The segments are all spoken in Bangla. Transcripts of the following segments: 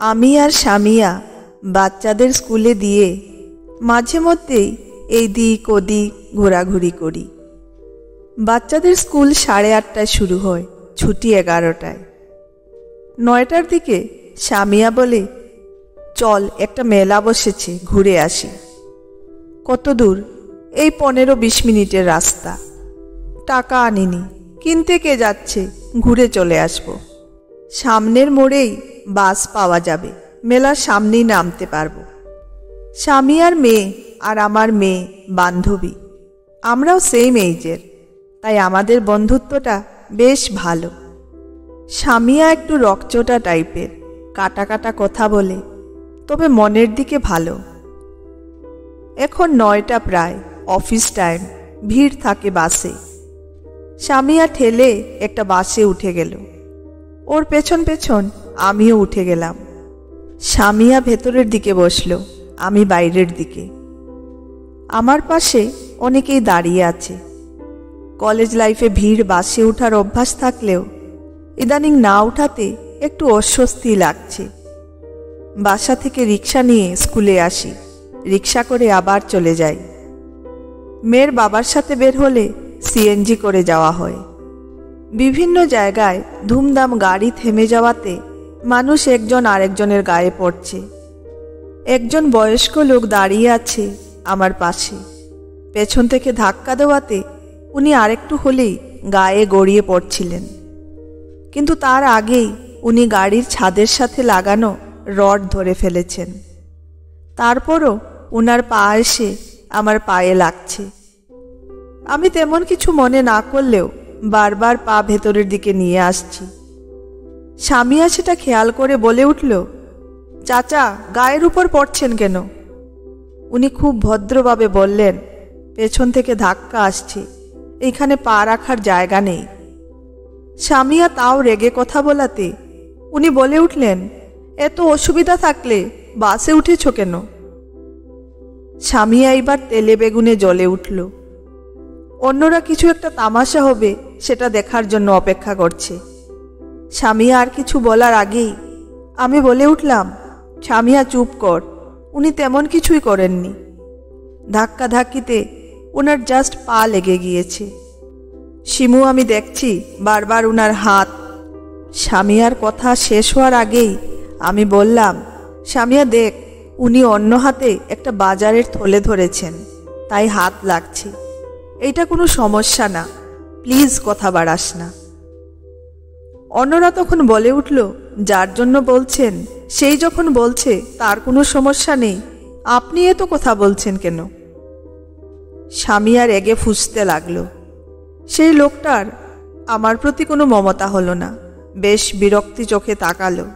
আমি আর স্বামীয়া বাচ্চাদের স্কুলে দিয়ে মাঝে মধ্যেই এই দিক ওদিক ঘোরাঘুরি করি। বাচ্চাদের স্কুল 8:30টায় শুরু হয়, ছুটি 11টায়। 9টার দিকে স্বামীয়া বলে, চল একটা মেলা বসেছে, ঘুরে আসি। কত দূর? এই 15-20 মিনিটের রাস্তা। টাকা আনিনি, কিনতে কে যাচ্ছে, ঘুরে চলে আসব। সামনের মোড়েই বাস পাওয়া যাবে, মেলার সামনেই নামতে পারবো। স্বামীয়ার মেয়ে আর আমার মেয়ে বান্ধবী, আমরাও সেম এইজের, তাই আমাদের বন্ধুত্বটা বেশ ভালো। স্বামীয়া একটু রকচটা টাইপের, কাটা কাটা কথা বলে, তবে মনের দিকে ভালো। এখন 9টা প্রায়, অফিস টাইম, ভিড় থাকে বাসে। স্বামীয়া ঠেলে একটা বাসে উঠে গেল, ওর পেছন পেছন আমিও উঠে গেলাম। স্বামীয়া ভেতরের দিকে বসলো, আমি বাইরের দিকে। আমার পাশে অনেকেই দাঁড়িয়ে আছে। কলেজ লাইফে ভিড় বাসে ওঠার অভ্যাস থাকলেও ইদানিং না উঠাতে একটু অস্বস্তি লাগছে। বাসা থেকে রিক্সা নিয়ে স্কুলে আসি, রিক্সা করে আবার চলে যাই। মেয়ের বাবার সাথে বের হলে সিএনজি করে যাওয়া হয়। বিভিন্ন জায়গায় ধুমধাম গাড়ি থেমে যাওয়াতে মানুষ একজন আরেকজনের গায়ে পড়ছে। একজন বয়স্ক লোক দাঁড়িয়ে আছে আমার পাশে, পেছন থেকে ধাক্কা দেওয়াতে উনি আরেকটু হলেই গায়ে গড়িয়ে পড়ছিলেন, কিন্তু তার আগেই উনি গাড়ির ছাদের সাথে লাগানো রড ধরে ফেলেছেন। তারপরও উনার পা এসে আমার পায়ে লাগছে। আমি তেমন কিছু মনে না করলেও বারবার পা ভেতরের দিকে নিয়ে আসছি। স্বামীয়া সেটা খেয়াল করে বলে উঠল, চাচা, গায়ের উপর পড়ছেন কেন? উনি খুব ভদ্রভাবে বললেন, পেছন থেকে ধাক্কা আসছে, এইখানে পা রাখার জায়গা নেই। স্বামীয়া তাও রেগে কথা বলাতে উনি বলে উঠলেন, এত অসুবিধা থাকলে বাসে উঠেছ কেন? স্বামীয়া এবার তেলে বেগুনে জ্বলে উঠল। অন্যরা কিছু একটা তামাশা হবে সেটা দেখার জন্য অপেক্ষা করছে। স্বামীয়া আর কিছু বলার আগেই আমি বলে উঠলাম, স্বামীয়া চুপ কর, উনি তেমন কিছুই করেননি। ধাক্কা ধাক্কিতে ওনার জাস্ট পা লেগে গিয়েছে। শিমু, আমি দেখছি বারবার উনার হাত। স্বামীয়ার কথা শেষ হওয়ার আগেই আমি বললাম, স্বামীয়া দেখ, উনি অন্য হাতে একটা বাজারের থলে ধরেছেন, তাই হাত লাগছে। এইটা কোনো সমস্যা না, প্লিজ কথা বাড়াস না। অন্যরা তখন বলে উঠল, যার জন্য বলছেন সেই যখন বলছে তার কোনো সমস্যা নেই, আপনি এত কথা বলছেন কেন? স্বামীয়া রেগে ফুঁসতে লাগলো। সেই লোকটার আমার প্রতি কোনো মমতা হলো না, বেশ বিরক্তি চোখে তাকালো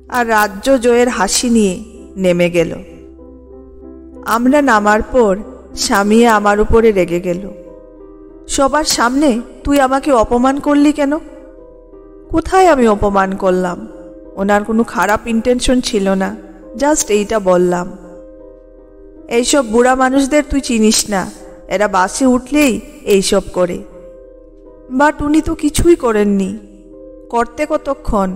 আর রাজ্য জয়ের হাসি নিয়ে নেমে গেল। আমরা নামার পর স্বামীয়া আমার উপরে রেগে গেল। সবার সামনে তুই আমাকে অপমান করলি কেন? কোথায় আমি অপমান করলাম? ওনার কোনো খারাপ ইন্টেনশন ছিল না, জাস্ট এইটা বললাম। এইসব বুড়া মানুষদের তুই চিনিস না, এরা বাসে উঠলেই এইসব করে। বাট উনি তো কিছুই করেননি। করতে কতক্ষণ,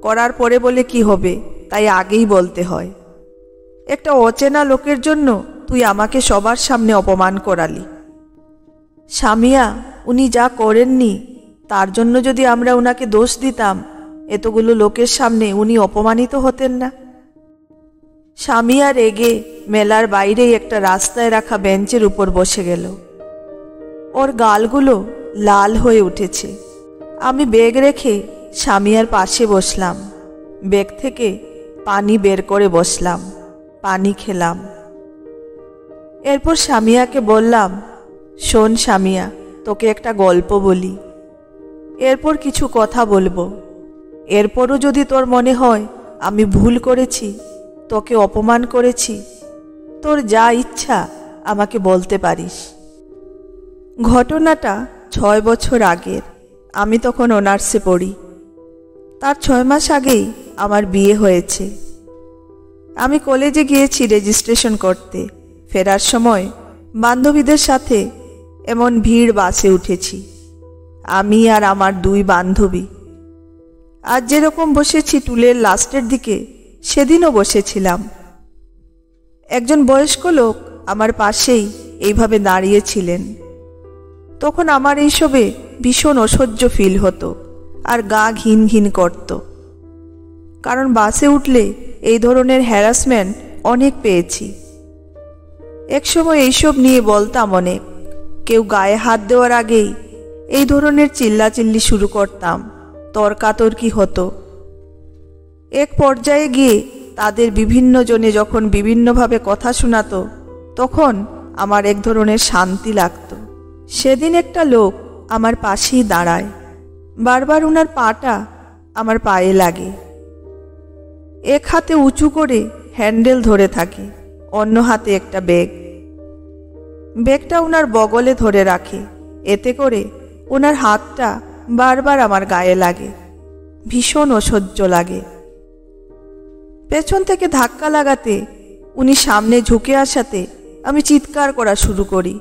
করার পরে বলে কি হবে, তাই আগেই বলতে হয়। একটা অচেনা লোকের জন্য তুই আমাকে সবার সামনে অপমান করালি। স্বামীয়া, উনি যা করেননি তার জন্য যদি আমরা উনাকে দোষ দিতাম, এতগুলো লোকের সামনে উনি অপমানিত হতেন না। স্বামীয়া রেগে মেলার বাইরেই একটা রাস্তায় রাখা বেঞ্চের উপর বসে গেল। ওর গালগুলো লাল হয়ে উঠেছে। আমি ব্যাগ রেখে স্বামীয়ার পাশে বসলাম। ব্যাগ থেকে পানি বের করে বসলাম, পানি খেলাম। এরপর স্বামীয়াকে বললাম, শোন স্বামীয়া, তোকে একটা গল্প বলি, এরপর কিছু কথা বলবো। এরপরও যদি তোর মনে হয় আমি ভুল করেছি, তোকে অপমান করেছি, তোর যা ইচ্ছা আমাকে বলতে পারিস। ঘটনাটা 6 বছর আগের। আমি তখন অনার্সে পড়ি। তার 6 মাস আগেই আমার বিয়ে হয়েছে। আমি কলেজে গিয়েছি রেজিস্ট্রেশন করতে। ফেরার সময় বান্ধবীদের সাথে এমন ভিড় বাসে উঠেছি, আমি আর আমার 2 বান্ধবী। আজ যেরকম বসেছি টুলের লাস্টের দিকে, সেদিনও বসেছিলাম। একজন বয়স্ক লোক আমার পাশেই এইভাবে দাঁড়িয়েছিলেন। তখন আমার এইসবে ভীষণ অসহ্য ফিল হতো আর গা ঘিন ঘিন করত। কারণ বাসে উঠলে এই ধরনের হ্যারাসমেন্ট অনেক পেয়েছি। একসময় এইসব নিয়ে বলতাম অনেক। কেউ গায়ে হাত দেওয়ার আগেই এই ধরনের চিল্লাচিল্লি শুরু করতাম, তর্কাতর্কি হতো। এক পর্যায়ে গিয়ে তাদের বিভিন্ন জনে যখন বিভিন্নভাবে কথা শোনাতো, তখন আমার এক ধরনের শান্তি লাগতো। সেদিন একটা লোক আমার পাশেই দাঁড়ায়, বারবার ওনার পাটা আমার পায়ে লাগে। এক হাতে উঁচু করে হ্যান্ডেল ধরে থাকে, অন্য হাতে একটা ব্যাগটা ওনার বগলে ধরে রাখে। এতে করে ওনার হাতটা বারবার আমার গায়ে লাগে, ভীষণ অসহ্য লাগে। পেছন থেকে ধাক্কা লাগাতে উনি সামনে ঝুঁকে আসাতে আমি চিৎকার করা শুরু করি।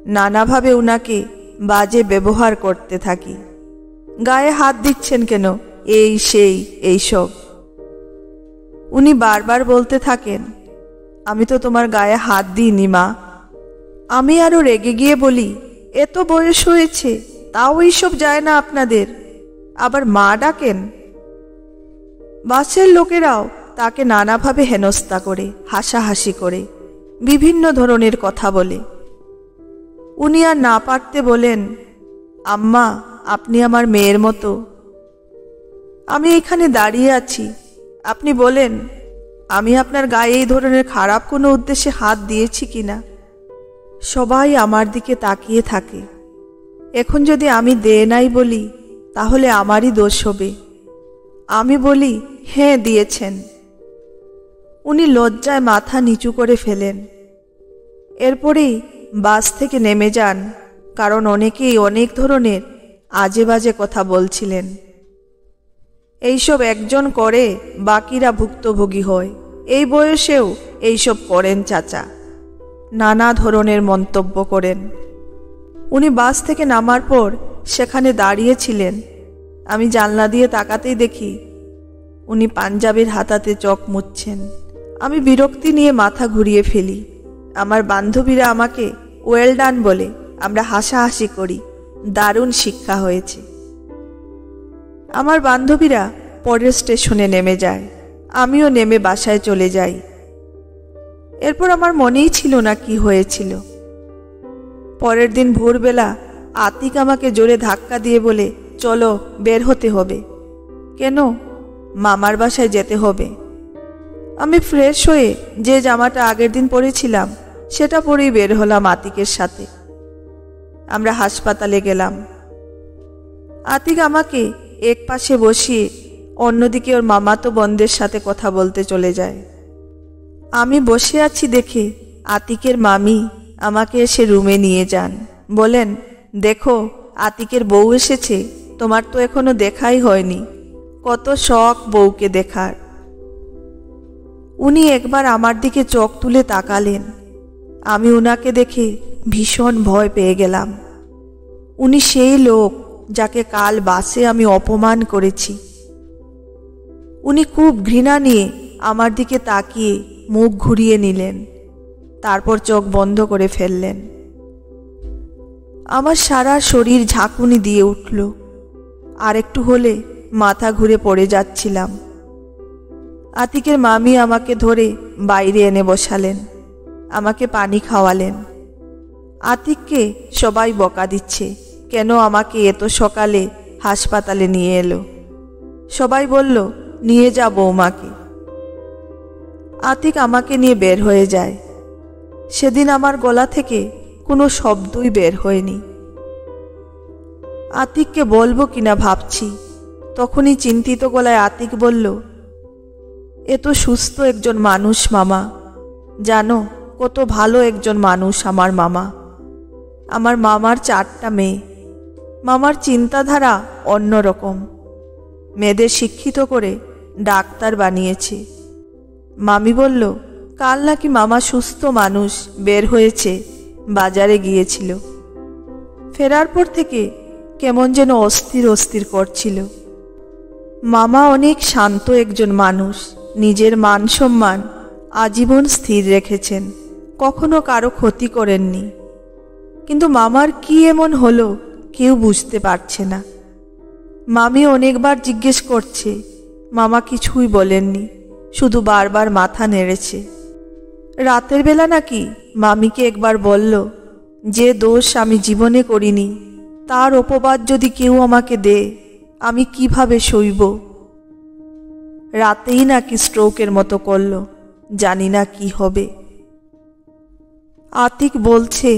নানাভাবে উনাকে বাজে ব্যবহার করতে থাকি। গায়ে হাত দিচ্ছেন কেন, এই সেই এইসব। উনি বারবার বলতে থাকেন, আমি তো তোমার গায়ে হাত দিইনি মা। আমি আরো রেগে গিয়ে বলি, এত বয়স হয়েছে তাও এইসব যায় না আপনাদের, আবার মা ডাকেন। বাসের লোকেরাও তাকে নানাভাবে হেনস্থা করে, হাসাহাসি করে, বিভিন্ন ধরনের কথা বলে। উনি আর না পারতে বলেন, আম্মা আপনি আমার মেয়ের মতো। আমি এখানে দাঁড়িয়ে আছি, আপনি বলেন আমি আপনার গায়ে এই ধরনের খারাপ কোনো উদ্দেশ্যে হাত দিয়েছি কিনা। সবাই আমার দিকে তাকিয়ে থাকে। এখন যদি আমি দে নাই বলি তাহলে আমারই দোষ হবে। আমি বলি, হ্যাঁ দিয়েছেন। উনি লজ্জায় মাথা নিচু করে ফেলেন। এরপরেই বাস থেকে নেমে যান, কারণ অনেকেই অনেক ধরনের আজে বাজে কথা বলছিলেন। এইসব একজন করে বাকিরা ভুক্তভোগী হয়। এই বয়সেও এইসব করেন চাচা, নানা ধরনের মন্তব্য করেন। উনি বাস থেকে নামার পর সেখানে দাঁড়িয়েছিলেন। আমি জানলা দিয়ে তাকাতেই দেখি উনি পাঞ্জাবির হাতাতে চোখ মুছছেন। আমি বিরক্তি নিয়ে মাথা ঘুরিয়ে ফেলি। আমার বান্ধবীরা আমাকে ওয়েল ডান বলে, আমরা হাসাহাসি করি। দারুণ শিক্ষা হয়েছে। আমার বান্ধবীরা পরের স্টেশনে নেমে যায়, আমিও নেমে বাসায় চলে যাই। এরপর আমার মনেই ছিল না কি হয়েছিল। পরের দিন ভোরবেলা আতিক আমাকে জোরে ধাক্কা দিয়ে বলে, চলো বের হতে হবে। কেন? মামার বাসায় যেতে হবে। আমি ফ্রেশ হয়ে যে জামাটা আগের দিন পরেছিলাম সেটা পরেই বের হলাম আতিকের সাথে। আমরা হাসপাতালে গেলাম। আতিক আমাকে এক পাশে বসিয়ে অন্যদিকে ওর মামাতো বোনদের সাথে কথা বলতে চলে যায়। আমি বসে আছি দেখে আতিকের মামি আমাকে এসে রুমে নিয়ে যান। বলেন, দেখো আতিকের বউ এসেছে, তোমার তো এখনো দেখাই হয়নি। কত শখ বউকে দেখার। উনি একবার আমার দিকে চোখ তুলে তাকালেন। আমি উনাকে দেখে ভীষণ ভয় পেয়ে গেলাম। উনি সেই লোক যাকে কাল বাসে আমি অপমান করেছি। উনি খুব ঘৃণা নিয়ে আমার দিকে তাকিয়ে মুখ ঘুরিয়ে নিলেন, তারপর চোখ বন্ধ করে ফেললেন। আমার সারা শরীর ঝাঁকুনি দিয়ে উঠল। আর একটু হলে মাথা ঘুরে পড়ে যাচ্ছিলাম। আতিকের মামি আমাকে ধরে বাইরে এনে বসালেন, আমাকে পানি খাওয়ালেন। আতিককে সবাই বকা দিচ্ছে, কেন আমাকে এত সকালে হাসপাতালে নিয়ে এলো। সবাই বলল, নিয়ে যা বৌমাকে। আতিক আমাকে নিয়ে বের হয়ে যায়। সেদিন আমার গলা থেকে কোনো শব্দই বের হয়নি। আতিককে বলবো কিনা ভাবছি, তখনই চিন্তিত গলায় আতিক বলল, এত সুস্থ একজন মানুষ মামা, জানো কত ভালো একজন মানুষ আমার মামা। আমার মামার 4টা মেয়ে। মামার চিন্তাধারা অন্যরকম। মেয়েদের শিক্ষিত করে ডাক্তার বানিয়েছে। মামি বলল, কাল নাকি মামা সুস্থ মানুষ বের হয়েছে, বাজারে গিয়েছিল। ফেরার পর থেকে কেমন যেন অস্থির অস্থির করছিল। মামা অনেক শান্ত একজন মানুষ, নিজের মান সম্মান আজীবন স্থির রেখেছেন, কখনো কারো ক্ষতি করেননি। কিন্তু মামার কি এমন হলো কেউ বুঝতে পারছে না। মামি অনেকবার জিজ্ঞেস করছে, মামা কিছুই বলেননি, শুধু বারবার মাথা নেড়েছে। রাতের বেলা নাকি মামিকে একবার বলল, যে দোষ আমি জীবনে করিনি তার অপবাদ যদি কেউ আমাকে দেয় আমি কিভাবে সইব। রাতেই নাকি স্ট্রোকের মতো করল, জানি না কি হবে। আতিক বলছে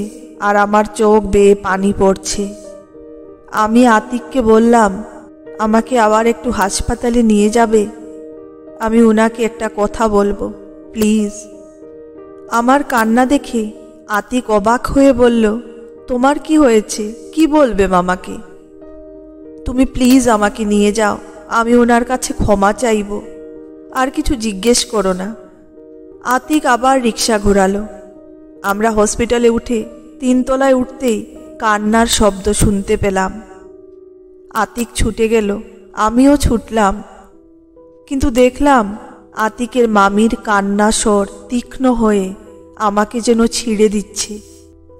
আর আমার চোখ বেয়ে পানি পড়ছে। আমি আতিককে বললাম, আমাকে আবার একটু হাসপাতালে নিয়ে যাবে, আমি ওনাকে একটা কথা বলবো, প্লিজ। আমার কান্না দেখে আতিক অবাক হয়ে বলল, তোমার কি হয়েছে, কি বলবে মামাকে? তুমি প্লিজ আমাকে নিয়ে যাও, আমি ওনার কাছে ক্ষমা চাইব, আর কিছু জিজ্ঞেস করো না। আতিক আবার রিক্সা ঘোরালো। আমরা হসপিটালে উঠে 3 তলায় উঠতেই কান্নার শব্দ শুনতে পেলাম। আতিক ছুটে গেল, আমিও ছুটলাম, কিন্তু দেখলাম আতিকের মামির কান্না স্বর তীক্ষ্ণ হয়ে আমাকে যেন ছিঁড়ে দিচ্ছে।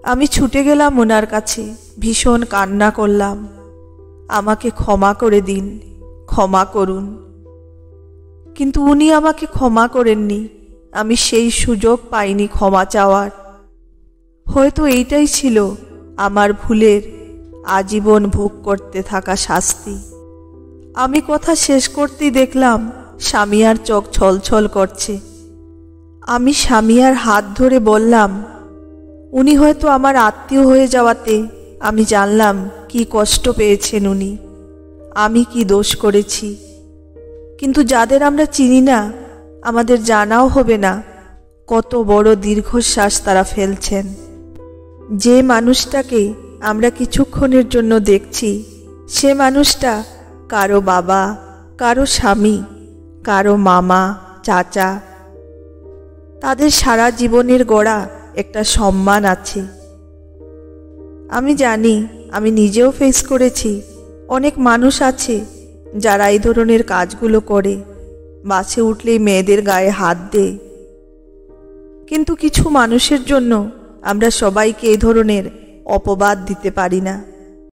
আমি ছুটে গেলাম ওনার কাছে, ভীষণ কান্না করলাম, আমাকে ক্ষমা করে দিন, ক্ষমা করুন। কিন্তু উনি আমাকে ক্ষমা করেননি, আমি সেই সুযোগ পাইনি ক্ষমা চাওয়ার। হয়তো এইটাই ছিল আমার ভুলের আজীবন ভোগ করতে থাকা শাস্তি। আমি কথা শেষ করতেই দেখলাম সামিয়ার চোখ ছলছল করছে। আমি সামিয়ার হাত ধরে বললাম, উনি হয়তো আমার আত্মীয় হয়ে যাওয়াতে আমি জানলাম কি কষ্ট পেয়েছেন উনি, আমি কি দোষ করেছি। কিন্তু যাদের আমরা চিনি না, আমাদের জানাও হবে না কত বড় দীর্ঘশ্বাস তারা ফেলছেন। যে মানুষটাকে আমরা কিছুক্ষণের জন্য দেখছি, সে মানুষটা কারো বাবা, কারো স্বামী, কারো মামা, চাচা। তাদের সারা জীবনের গড়া একটা সম্মান আছে। আমি জানি, আমি নিজেও ফেস করেছি। অনেক মানুষ আছে যারা এই ধরনের কাজগুলো করে, বাসে উঠলেই মেয়েদের গায়ে হাত দেয়। কিন্তু কিছু মানুষের জন্য আমরা সবাইকে এই ধরনের অপবাদ দিতে পারি না।